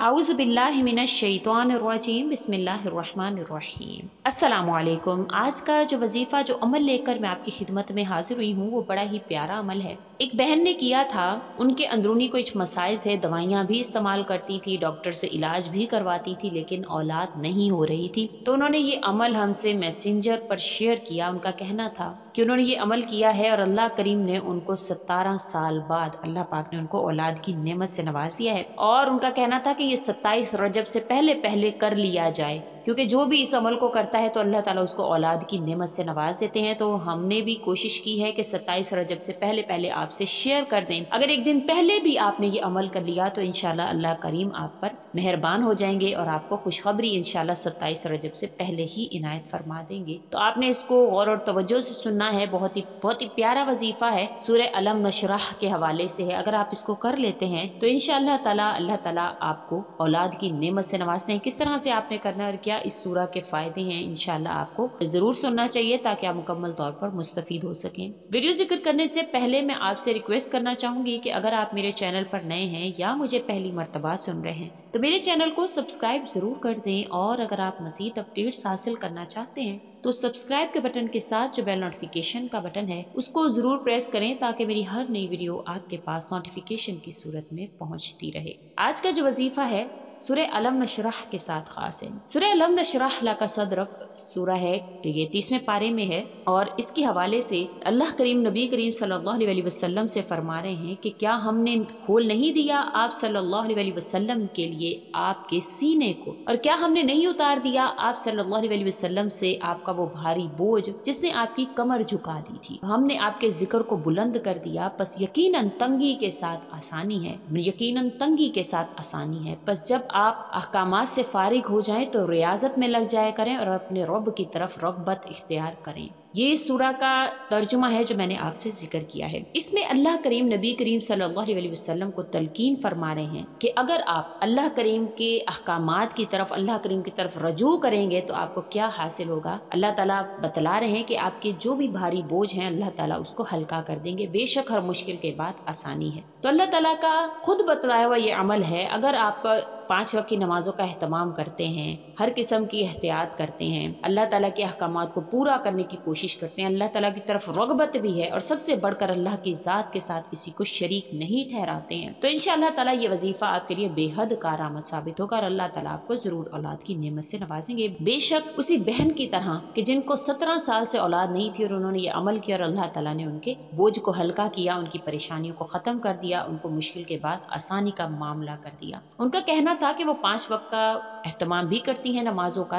आऊज़ु बिल्लाहि मिनश शैतानिर्रजीम बिस्मिल्लाहिर्रहमानिर्रहीम। अस्सलामुअलैकुम। आज का जो वजीफ़ा जो अमल लेकर मैं आपकी खिदमत में हाजिर हुई हूँ वो बड़ा ही प्यारा अमल है। एक बहन ने किया था, उनके अंदरूनी कुछ मसाइल थे, दवाइयाँ भी इस्तेमाल करती थी, डॉक्टर से इलाज भी करवाती थी, लेकिन औलाद नहीं हो रही थी। तो उन्होंने ये अमल हमसे मैसेंजर पर शेयर किया। उनका कहना था कि उन्होंने ये अमल किया है और अल्लाह करीम ने उनको 17 साल बाद अल्लाह पाक ने उनको औलाद की नेमत से नवाज दिया है। और उनका कहना था कि ये 27 रजब से पहले पहले कर लिया जाए, क्योंकि जो भी इस अमल को करता है तो अल्लाह ताला उसको औलाद की नेमत से नवाज देते हैं। तो हमने भी कोशिश की है कि 27 रजब से पहले पहले आपसे शेयर कर दें। अगर एक दिन पहले भी आपने ये अमल कर लिया तो इंशाल्लाह अल्लाह करीम आप पर मेहरबान हो जाएंगे और आपको खुशखबरी इंशाल्लाह 27 रजब से पहले ही इनायत फरमा देंगे। तो आपने इसको गौर और तवज्जो से सुनना है। बहुत ही प्यारा वजीफा है, सूरह अलम नशरह के हवाले से है। अगर आप इसको कर लेते हैं तो इंशाअल्लाह ताला अल्लाह ताला आपको औलाद की नेमत से नवाजते हैं। किस तरह से आपने करना है और क्या इस सूरह के फायदे हैं, इंशाअल्लाह आपको जरूर सुनना चाहिए ताकि आप मुकम्मल तौर पर मुस्तफीद हो सकें। वीडियो जिक्र करने से पहले मैं आपसे रिक्वेस्ट करना चाहूंगी कि अगर आप मेरे चैनल पर नए हैं या मुझे पहली मर्तबा सुन रहे हैं तो मेरे चैनल को सब्सक्राइब जरूर कर दें। और अगर आप मजीद अपडेट्स हासिल करना चाहते हैं तो सब्सक्राइब के बटन के साथ जो बेल नोटिफिकेशन का बटन है उसको जरूर प्रेस करें ताकि मेरी हर नई वीडियो आपके पास नोटिफिकेशन की सूरत में पहुंचती रहे। आज का जो वजीफा है सूरह अलम नशरह के साथ खास है। सूरह अलम नशरह लका सदरक सूरह है, ये 30वें पारे में है और इसके हवाले से अल्लाह करीम नबी करीम सल्लल्लाहु अलैहि वसल्लम से फरमा रहे हैं कि क्या हमने खोल नहीं दिया आप सल्लल्लाहु अलैहि वसल्लम के लिए आपके सीने को, और क्या हमने नहीं उतार दिया आप सल्लल्लाहु अलैहि वसल्लम से आपका वो भारी बोझ जिसने आपकी कमर झुका दी थी। हमने आपके जिक्र को बुलंद कर दिया, बस यकीनन तंगी के साथ आसानी है, यकीनन तंगी के साथ आसानी है। बस जब आप अहकामात से फारिग हो जाएं तो रियाजत में लग जाया करें और अपने रब की तरफ रग़बत इख्तियार करें। ये सूरह का तर्जुमा है जो मैंने आपसे जिक्र किया है। इसमें अल्लाह करीम नबी करीम सल्लल्लाहु अलैहि वसल्लम को तलकीन फरमा रहे हैं कि अगर आप अल्लाह करीम के अहकामात की तरफ, अल्लाह करीम की तरफ रजू करेंगे तो आपको क्या हासिल होगा। अल्लाह ताला बतला रहे हैं कि आपके जो भी भारी बोझ हैं अल्लाह ताला उसको हल्का कर देंगे। बेशक हर मुश्किल के बाद आसानी है। तो अल्लाह ताला का खुद बतलाया हुआ ये अमल है। अगर आप 5 वक्त की नमाजों का एहतमाम करते हैं, हर किस्म की एहतियात करते हैं, अल्लाह ताला के अहकामात को पूरा करने की कोशिश करते हैं, अल्लाह ताला की तरफ रग़बत भी है और सबसे बढ़कर अल्लाह की ज़ात के साथ किसी को शरीक नहीं ठहराते हैं, तो इंशाअल्लाह ताला ये वजीफा आपके लिए बेहद कारआमद साबित होगा और अल्लाह ताला आपको जरूर औलाद की नेमत से नवाजेंगे। बेशक उसी बहन की तरह कि जिनको 17 साल से औलाद नहीं थी और उन्होंने ये अमल किया और अल्लाह ताला ने उनके बोझ को हल्का किया, उनकी परेशानियों को खत्म कर दिया, उनको मुश्किल के बाद आसानी का मामला कर दिया। उनका कहना था कि वो 5 वक्त का एहतमाम भी करती हैं नमाजों का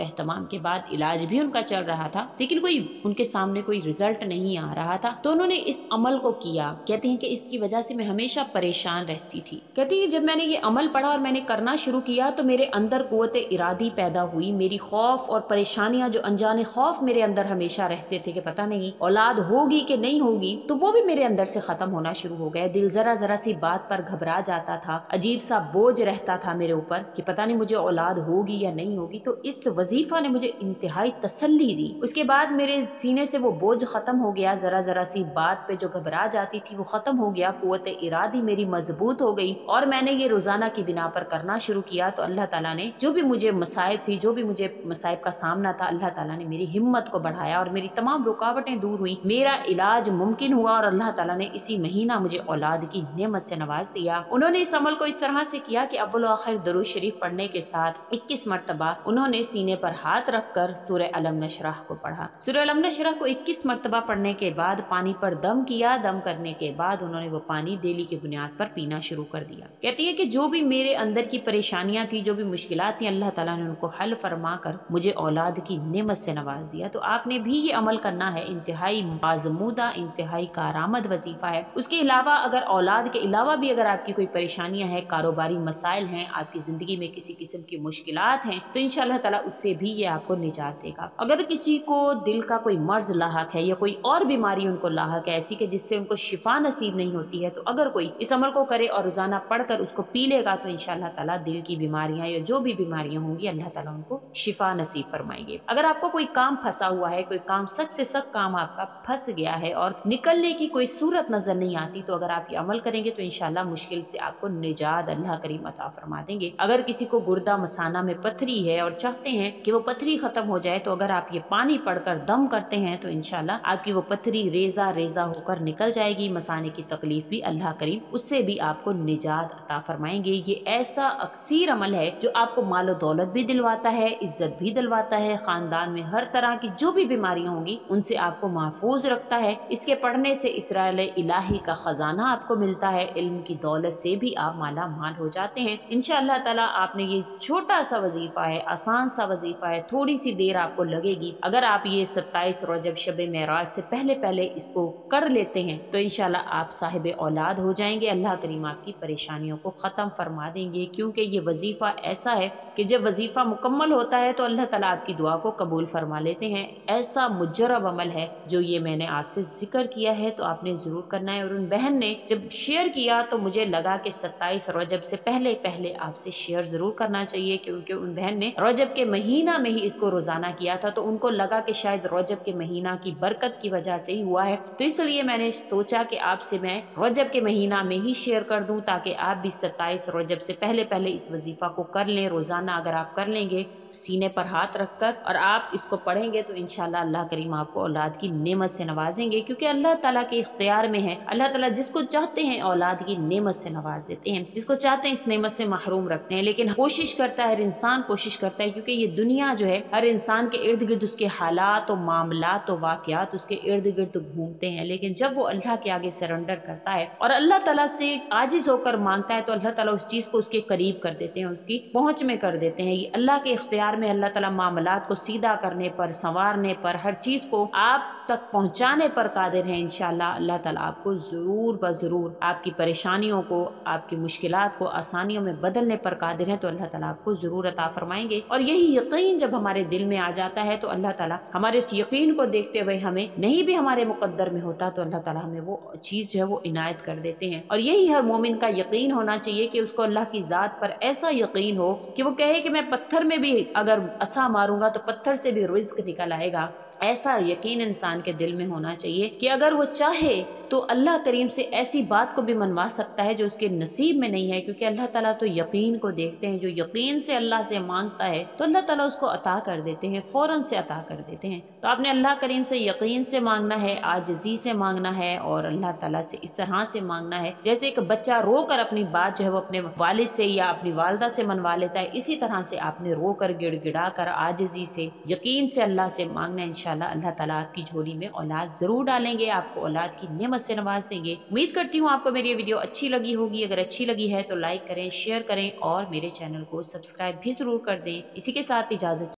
एहतमाम के बाद इलाज भी उनका चल रहा था, लेकिन कोई उनके सामने कोई रिजल्ट नहीं आ रहा था। तो उन्होंने इस अमल को किया। कहती हैं कि इसकी वजह से मैं हमेशा परेशान रहती थी। कहती है जब मैंने ये अमल पढ़ा और मैंने करना शुरू किया तो मेरे अंदर कुव्वत इरादी पैदा हुई। मेरी खौफ और परेशानियां जो अनजाने खौफ मेरे अंदर हमेशा रहते थे कि पता नहीं औलाद होगी कि नहीं होगी, तो वो भी मेरे अंदर से खत्म होना शुरू हो गए। दिल जरा जरा सी बात पर घबरा जाता था, अजीब सा बोझ रहता था मेरे ऊपर कि पता नहीं मुझे औलाद होगी या नहीं होगी। तो इस वजीफा ने मुझे इंतहाई तसल्ली दी। उसके बाद मेरे सीने से वो बोझ खत्म हो गया, जरा जरा सी बात पे जो घबरा जाती थी वो खत्म हो गया, कुव्वत इरादी मेरी मजबूत हो गई और मैंने ये रोजाना की बिना पर करना शुरू किया। तो अल्लाह ताला ने जो भी मुझे मसाइब थी, जो भी मुझे मसाइब का सामना था, अल्लाह ताला ने मेरी हिम्मत को बढ़ाया और मेरी तमाम रुकावटें दूर हुई, मेरा इलाज मुमकिन हुआ और अल्लाह ताला ने इसी महीना मुझे औलाद की नेमत से नवाज दिया। उन्होंने इस अमल को इस तरह से किया कि अव्वल आखिर दरूद शरीफ पढ़ने के साथ 21 मरतबा उन्होंने सीने पर हाथ रखकर सूरह अलम नशरह को पढ़ा। सूरह अलम नशरह को 21 मरतबा पढ़ने के बाद पानी पर दम किया। दम करने के बाद उन्होंने वो पानी डेली की बुनियाद पर पीना शुरू कर दिया। कहती है कि जो भी मेरे अंदर की परेशानियां थी, जो भी मुश्किलात थी, अल्लाह ताला ने उनको हल फरमा कर मुझे औलाद की नेमत से नवाज दिया। तो आपने भी ये अमल करना है। इंतहाई आजमूदा, इंतहाई कारआमद वजीफा है। उसके अलावा अगर औलाद के अलावा भी अगर आपकी कोई परेशानियां हैं, कारोबारी मसाइल हैं, आपकी जिंदगी में किसी किस्म की मुश्किलात हैं, तो इंशाअल्लाह ताला उससे भी ये आपको निजात देगा। अगर किसी को दिल का उनका कोई मर्ज लाहक है या कोई और बीमारी उनको लाहक है ऐसी कि जिससे उनको शिफा नसीब नहीं होती है, तो अगर कोई इस अमल को करे और रोजाना पढ़कर उसको पी लेगा तो इंशाअल्लाह ताला दिल की बीमारियां या जो भी बीमारियां होंगी अल्लाह ताला उनको शिफा नसीब फरमाएंगे। अगर आपको कोई काम फंसा हुआ है, कोई काम सख्त से सख्त काम आपका फंस गया है और निकलने की कोई सूरत नजर नहीं आती, तो अगर आप ये अमल करेंगे तो इंशाअल्लाह मुश्किल से आपको निजात अल्लाह करीम अता फरमा देंगे। अगर किसी को गुर्दा मसाना में पथरी है और चाहते हैं कि वो पथरी खत्म हो जाए, तो अगर आप ये पानी पढ़कर दम करते हैं तो इंशाअल्लाह आपकी वो पथरी रेजा रेजा होकर निकल जाएगी। मसाने की तकलीफ भी अल्लाह करीम उससे भी आपको निजात अता फरमाएंगे। ये ऐसा अक्सीर अमल है जो आपको मालो दौलत भी दिलवाता है, इज्जत भी दिलवाता है, खानदान में हर तरह की जो भी बीमारियां होंगी उनसे आपको महफूज रखता है। इसके पढ़ने से इसराइल इलाही का खजाना आपको मिलता है, इल्म की दौलत से भी आप माला माल हो जाते हैं इंशाअल्लाह ताला। आपने ये छोटा सा वजीफा है, आसान सा वजीफा है, थोड़ी सी देर आपको लगेगी। अगर आप ये 27 रजब शब मेराज से पहले पहले इसको कर लेते हैं तो इंशाअल्लाह आप साहिब औलाद हो जाएंगे। अल्लाह करीम आपकी परेशानियों को खत्म फरमा देंगे, क्योंकि ये वजीफा ऐसा है कि जब वजीफा मुकम्मल होता है तो अल्लाह ताला आपकी दुआ को कबूल फरमा लेते हैं। ऐसा मुजरब अमल है जो ये मैंने आपसे जिक्र किया है, तो आपने जरूर करना है। और उन बहन ने जब शेयर किया तो मुझे लगा कि 27 रजब से पहले पहले आपसे शेयर जरूर करना चाहिए, क्योंकि उन बहन ने रजब के महीना में ही इसको रोजाना किया था, तो उनको लगा कि शायद रजब के महीना की बरकत की वजह से ही हुआ है। तो इसलिए मैंने सोचा कि आपसे मैं रजब के महीना में ही शेयर कर दूं, ताकि आप भी 27 रजब से पहले पहले इस वजीफा को कर लें। रोजाना अगर आप कर लेंगे सीने पर हाथ रखकर और आप इसको पढ़ेंगे तो इंशाल्लाह अल्लाह करीम आपको औलाद की नेमत से नवाजेंगे, क्योंकि अल्लाह ताला के इख्तियार में है। अल्लाह ताला जिसको चाहते हैं औलाद की नेमत से नवाज देते हैं, जिसको चाहते हैं इस नेमत से महरूम रखते हैं। लेकिन कोशिश करता है, हर इंसान कोशिश करता है, क्योंकि ये दुनिया जो है हर इंसान के इर्द गिर्द उसके हालात और मामलात और वाकयात उसके इर्द गिर्द घूमते हैं। लेकिन जब वो अल्लाह के आगे सरेंडर करता है और अल्लाह ताला से आजिज होकर मांगता है तो अल्लाह ताला उस चीज को उसके करीब कर देते हैं, उसकी पहुंच में कर देते हैं। ये अल्लाह के इख्तियार में अल्लाह ताला मामलात को सीधा करने पर, संवारने पर, हर चीज को आप तक पहुंचाने पर कादिर है। इंशाअल्लाह अल्लाह ताला आपको जरूर ब जरूर आपकी परेशानियों को, आपकी मुश्किलात को आसानियों में बदलने पर कादिर है, तो अल्लाह ताला आपको जरूर अता फरमाएंगे। और यही यकीन जब हमारे दिल में आ जाता है तो अल्लाह ताला हमारे उस यकीन को देखते हुए, हमें नहीं भी हमारे मुकद्दर में होता तो अल्लाह ताला हमें वो चीज जो है वो इनायत कर देते हैं। और यही हर मोमिन का यकीन होना चाहिए कि उसको अल्लाह की जात पर ऐसा यकीन हो कि वो कहे कि मैं पत्थर में भी अगर असा मारूंगा तो पत्थर से भी रिज्क निकल आएगा। ऐसा यकीन इंसान के दिल में होना चाहिए कि अगर वो चाहे तो अल्लाह करीम से ऐसी बात को भी मनवा सकता है जो उसके नसीब में नहीं है, क्योंकि अल्लाह ताला तो यकीन को देखते हैं। जो यकीन से अल्लाह से मांगता है तो अल्लाह ताला उसको अता कर देते हैं, फौरन से अता कर देते हैं। तो आपने अल्लाह करीम से यकीन से मांगना है, आजिज़ी से मांगना है और अल्लाह ताला से इस तरह से मांगना है जैसे एक बच्चा रो कर अपनी बात जो है वो अपने वालिद से या अपनी वालदा से मनवा लेता है, इसी तरह से आपने रो कर गिड़गिड़ा कर आजिज़ी से यकीन से अल्लाह से मांगना है। इंशाअल्लाह अल्लाह ताला आपकी झोली में औलाद जरूर डालेंगे, आपको औलाद की नेमत से नवाज देंगे। उम्मीद करती हूँ आपको मेरी ये वीडियो अच्छी लगी होगी। अगर अच्छी लगी है तो लाइक करें, शेयर करें और मेरे चैनल को सब्सक्राइब भी जरूर कर दें। इसी के साथ इजाजत